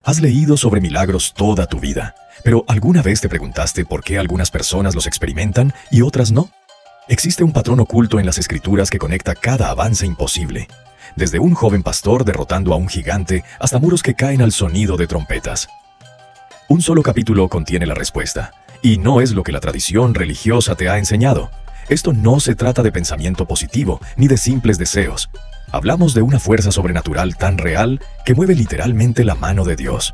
Has leído sobre milagros toda tu vida, pero ¿alguna vez te preguntaste por qué algunas personas los experimentan y otras no? Existe un patrón oculto en las Escrituras que conecta cada avance imposible, desde un joven pastor derrotando a un gigante hasta muros que caen al sonido de trompetas. Un solo capítulo contiene la respuesta, y no es lo que la tradición religiosa te ha enseñado. Esto no se trata de pensamiento positivo ni de simples deseos. Hablamos de una fuerza sobrenatural tan real que mueve literalmente la mano de Dios.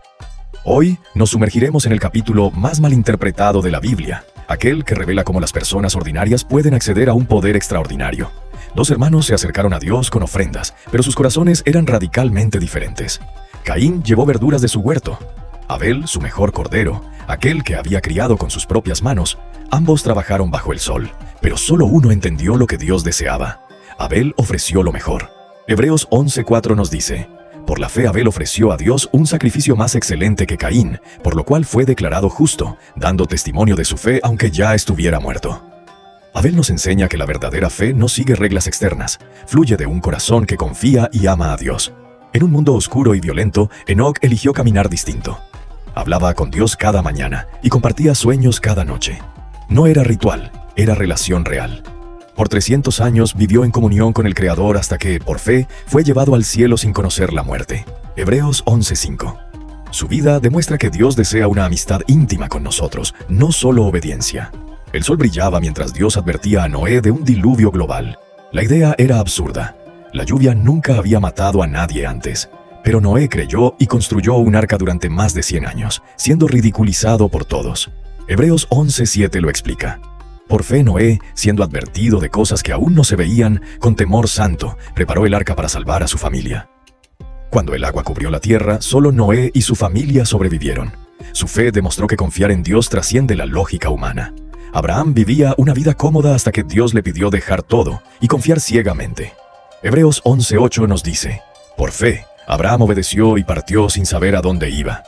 Hoy nos sumergiremos en el capítulo más malinterpretado de la Biblia, aquel que revela cómo las personas ordinarias pueden acceder a un poder extraordinario. Dos hermanos se acercaron a Dios con ofrendas, pero sus corazones eran radicalmente diferentes. Caín llevó verduras de su huerto. Abel, su mejor cordero, aquel que había criado con sus propias manos. Ambos trabajaron bajo el sol, pero solo uno entendió lo que Dios deseaba. Abel ofreció lo mejor. Hebreos 11:4 nos dice: por la fe Abel ofreció a Dios un sacrificio más excelente que Caín, por lo cual fue declarado justo, dando testimonio de su fe aunque ya estuviera muerto. Abel nos enseña que la verdadera fe no sigue reglas externas, fluye de un corazón que confía y ama a Dios. En un mundo oscuro y violento, Enoc eligió caminar distinto. Hablaba con Dios cada mañana y compartía sueños cada noche. No era ritual, era relación real. Por 300 años vivió en comunión con el Creador hasta que, por fe, fue llevado al cielo sin conocer la muerte. Hebreos 11:5. Su vida demuestra que Dios desea una amistad íntima con nosotros, no solo obediencia. El sol brillaba mientras Dios advertía a Noé de un diluvio global. La idea era absurda. La lluvia nunca había matado a nadie antes. Pero Noé creyó y construyó un arca durante más de 100 años, siendo ridiculizado por todos. Hebreos 11:7 lo explica. Por fe Noé, siendo advertido de cosas que aún no se veían, con temor santo, preparó el arca para salvar a su familia. Cuando el agua cubrió la tierra, solo Noé y su familia sobrevivieron. Su fe demostró que confiar en Dios trasciende la lógica humana. Abraham vivía una vida cómoda hasta que Dios le pidió dejar todo y confiar ciegamente. Hebreos 11:8 nos dice: por fe, Abraham obedeció y partió sin saber a dónde iba.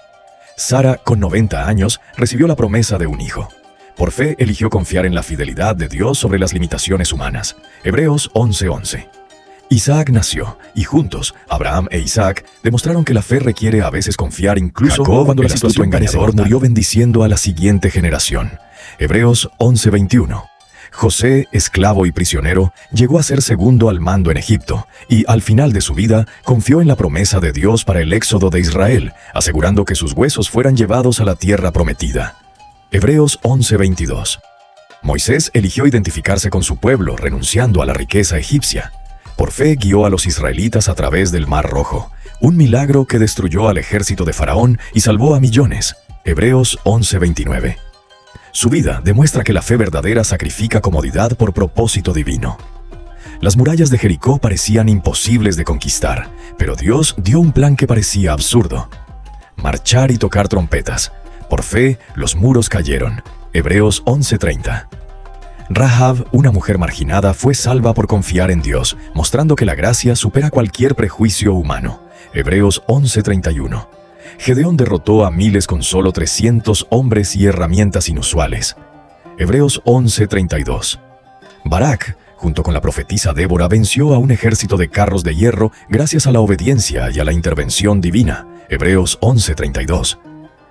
Sara, con 90 años, recibió la promesa de un hijo. Por fe eligió confiar en la fidelidad de Dios sobre las limitaciones humanas. Hebreos 11:11. Isaac nació, y juntos, Abraham e Isaac demostraron que la fe requiere a veces confiar incluso cuando la situación engañador murió bendiciendo a la siguiente generación. Hebreos 11:21. José, esclavo y prisionero, llegó a ser segundo al mando en Egipto, y al final de su vida confió en la promesa de Dios para el éxodo de Israel, asegurando que sus huesos fueran llevados a la tierra prometida. Hebreos 11:22. Moisés eligió identificarse con su pueblo, renunciando a la riqueza egipcia. Por fe guió a los israelitas a través del Mar Rojo, un milagro que destruyó al ejército de Faraón y salvó a millones. Hebreos 11:29. Su vida demuestra que la fe verdadera sacrifica comodidad por propósito divino. Las murallas de Jericó parecían imposibles de conquistar, pero Dios dio un plan que parecía absurdo: marchar y tocar trompetas. Por fe, los muros cayeron. Hebreos 11:30. Rahab, una mujer marginada, fue salva por confiar en Dios, mostrando que la gracia supera cualquier prejuicio humano. Hebreos 11:31. Gedeón derrotó a miles con solo 300 hombres y herramientas inusuales. Hebreos 11:32. Barak, junto con la profetisa Débora, venció a un ejército de carros de hierro gracias a la obediencia y a la intervención divina. Hebreos 11:32.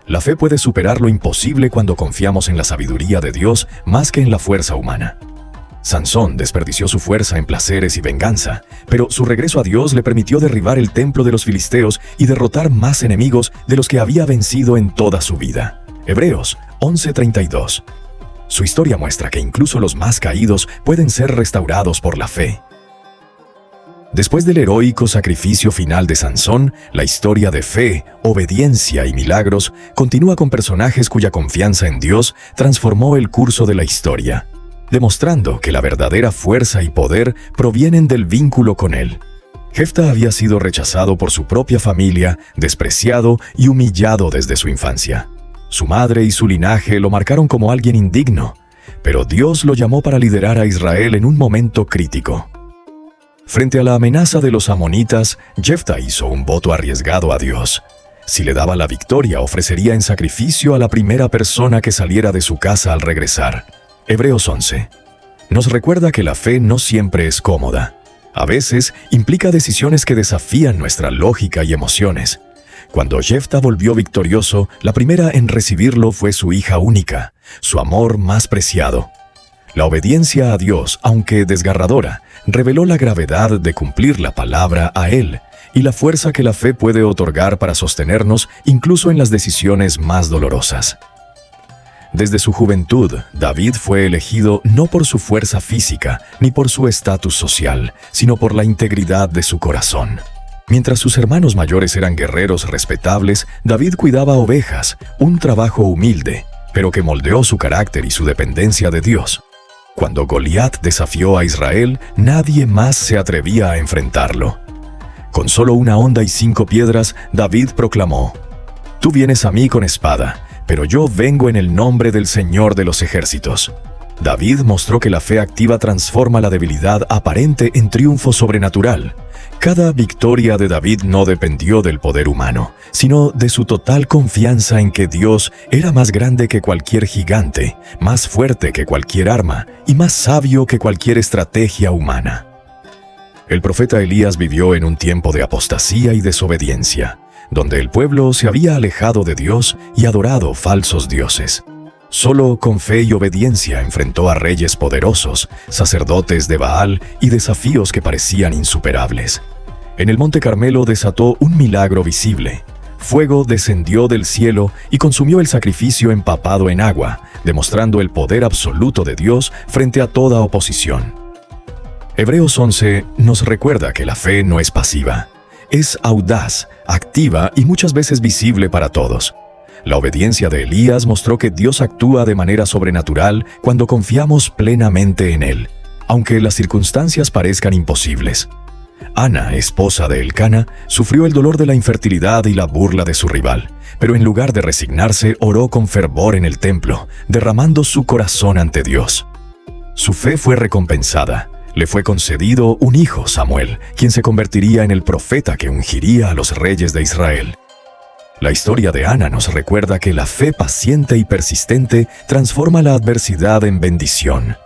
La fe puede superar lo imposible cuando confiamos en la sabiduría de Dios más que en la fuerza humana. Sansón desperdició su fuerza en placeres y venganza, pero su regreso a Dios le permitió derribar el templo de los filisteos y derrotar más enemigos de los que había vencido en toda su vida. Hebreos 11:32. Su historia muestra que incluso los más caídos pueden ser restaurados por la fe. Después del heroico sacrificio final de Sansón, la historia de fe, obediencia y milagros continúa con personajes cuya confianza en Dios transformó el curso de la historia, demostrando que la verdadera fuerza y poder provienen del vínculo con Él. Jefta había sido rechazado por su propia familia, despreciado y humillado desde su infancia. Su madre y su linaje lo marcaron como alguien indigno, pero Dios lo llamó para liderar a Israel en un momento crítico. Frente a la amenaza de los amonitas, Jefta hizo un voto arriesgado a Dios. Si le daba la victoria, ofrecería en sacrificio a la primera persona que saliera de su casa al regresar. Hebreos 11. Nos recuerda que la fe no siempre es cómoda. A veces implica decisiones que desafían nuestra lógica y emociones. Cuando Jefta volvió victorioso, la primera en recibirlo fue su hija única, su amor más preciado. La obediencia a Dios, aunque desgarradora, reveló la gravedad de cumplir la palabra a Él y la fuerza que la fe puede otorgar para sostenernos incluso en las decisiones más dolorosas. Desde su juventud, David fue elegido no por su fuerza física ni por su estatus social, sino por la integridad de su corazón. Mientras sus hermanos mayores eran guerreros respetables, David cuidaba ovejas, un trabajo humilde, pero que moldeó su carácter y su dependencia de Dios. Cuando Goliat desafió a Israel, nadie más se atrevía a enfrentarlo. Con solo una honda y 5 piedras, David proclamó: «Tú vienes a mí con espada, pero yo vengo en el nombre del Señor de los ejércitos». David mostró que la fe activa transforma la debilidad aparente en triunfo sobrenatural. Cada victoria de David no dependió del poder humano, sino de su total confianza en que Dios era más grande que cualquier gigante, más fuerte que cualquier arma y más sabio que cualquier estrategia humana. El profeta Elías vivió en un tiempo de apostasía y desobediencia, donde el pueblo se había alejado de Dios y adorado falsos dioses. Solo con fe y obediencia enfrentó a reyes poderosos, sacerdotes de Baal y desafíos que parecían insuperables. En el Monte Carmelo desató un milagro visible. Fuego descendió del cielo y consumió el sacrificio empapado en agua, demostrando el poder absoluto de Dios frente a toda oposición. Hebreos 11 nos recuerda que la fe no es pasiva. Es audaz, activa y muchas veces visible para todos. La obediencia de Elías mostró que Dios actúa de manera sobrenatural cuando confiamos plenamente en Él, aunque las circunstancias parezcan imposibles. Ana, esposa de Elcana, sufrió el dolor de la infertilidad y la burla de su rival, pero en lugar de resignarse, oró con fervor en el templo, derramando su corazón ante Dios. Su fe fue recompensada. Le fue concedido un hijo, Samuel, quien se convertiría en el profeta que ungiría a los reyes de Israel. La historia de Ana nos recuerda que la fe paciente y persistente transforma la adversidad en bendición.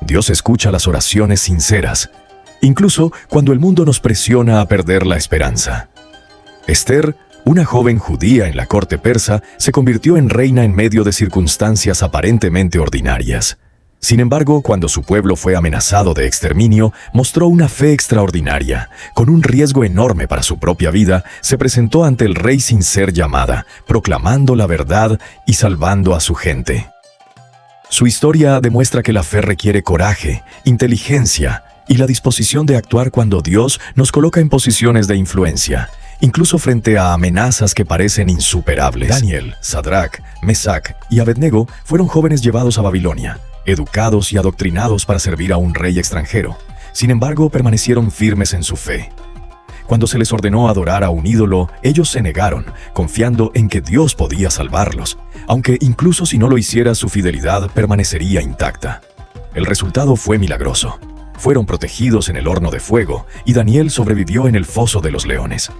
Dios escucha las oraciones sinceras, incluso cuando el mundo nos presiona a perder la esperanza. Esther, una joven judía en la corte persa, se convirtió en reina en medio de circunstancias aparentemente ordinarias. Sin embargo, cuando su pueblo fue amenazado de exterminio, mostró una fe extraordinaria. Con un riesgo enorme para su propia vida, se presentó ante el rey sin ser llamada, proclamando la verdad y salvando a su gente. Su historia demuestra que la fe requiere coraje, inteligencia y la disposición de actuar cuando Dios nos coloca en posiciones de influencia, incluso frente a amenazas que parecen insuperables. Daniel, Sadrach, Mesac y Abednego fueron jóvenes llevados a Babilonia, educados y adoctrinados para servir a un rey extranjero. Sin embargo, permanecieron firmes en su fe. Cuando se les ordenó adorar a un ídolo, ellos se negaron, confiando en que Dios podía salvarlos, aunque incluso si no lo hiciera, su fidelidad permanecería intacta. El resultado fue milagroso. Fueron protegidos en el horno de fuego, y Daniel sobrevivió en el foso de los leones.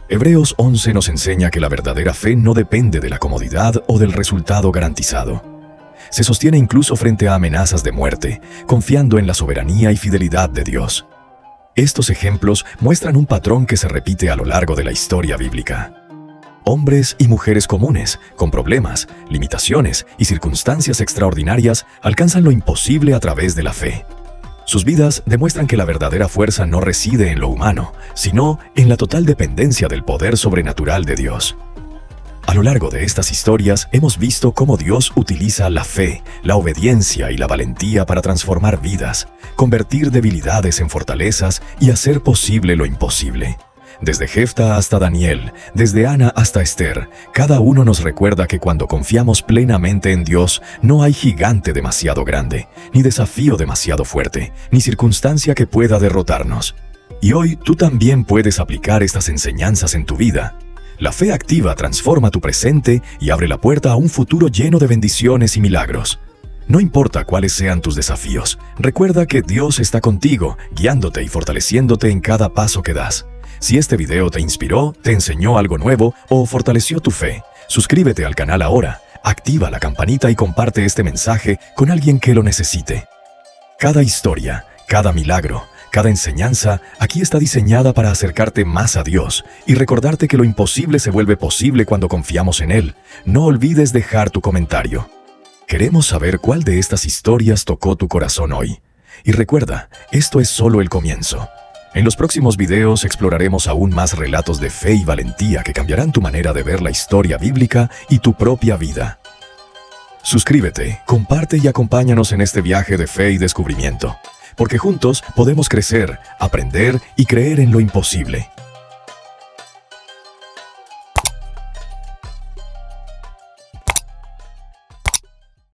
Hebreos 11 nos enseña que la verdadera fe no depende de la comodidad o del resultado garantizado. Se sostiene incluso frente a amenazas de muerte, confiando en la soberanía y fidelidad de Dios. Estos ejemplos muestran un patrón que se repite a lo largo de la historia bíblica. Hombres y mujeres comunes, con problemas, limitaciones y circunstancias extraordinarias, alcanzan lo imposible a través de la fe. Sus vidas demuestran que la verdadera fuerza no reside en lo humano, sino en la total dependencia del poder sobrenatural de Dios. A lo largo de estas historias hemos visto cómo Dios utiliza la fe, la obediencia y la valentía para transformar vidas, convertir debilidades en fortalezas y hacer posible lo imposible. Desde Jefta hasta Daniel, desde Ana hasta Esther, cada uno nos recuerda que cuando confiamos plenamente en Dios, no hay gigante demasiado grande, ni desafío demasiado fuerte, ni circunstancia que pueda derrotarnos. Y hoy tú también puedes aplicar estas enseñanzas en tu vida. La fe activa transforma tu presente y abre la puerta a un futuro lleno de bendiciones y milagros. No importa cuáles sean tus desafíos, recuerda que Dios está contigo, guiándote y fortaleciéndote en cada paso que das. Si este video te inspiró, te enseñó algo nuevo o fortaleció tu fe, suscríbete al canal ahora, activa la campanita y comparte este mensaje con alguien que lo necesite. Cada historia, cada milagro, Cada enseñanza aquí está diseñada para acercarte más a Dios y recordarte que lo imposible se vuelve posible cuando confiamos en Él. No olvides dejar tu comentario. Queremos saber cuál de estas historias tocó tu corazón hoy. Y recuerda, esto es solo el comienzo. En los próximos videos exploraremos aún más relatos de fe y valentía que cambiarán tu manera de ver la historia bíblica y tu propia vida. Suscríbete, comparte y acompáñanos en este viaje de fe y descubrimiento, porque juntos podemos crecer, aprender y creer en lo imposible.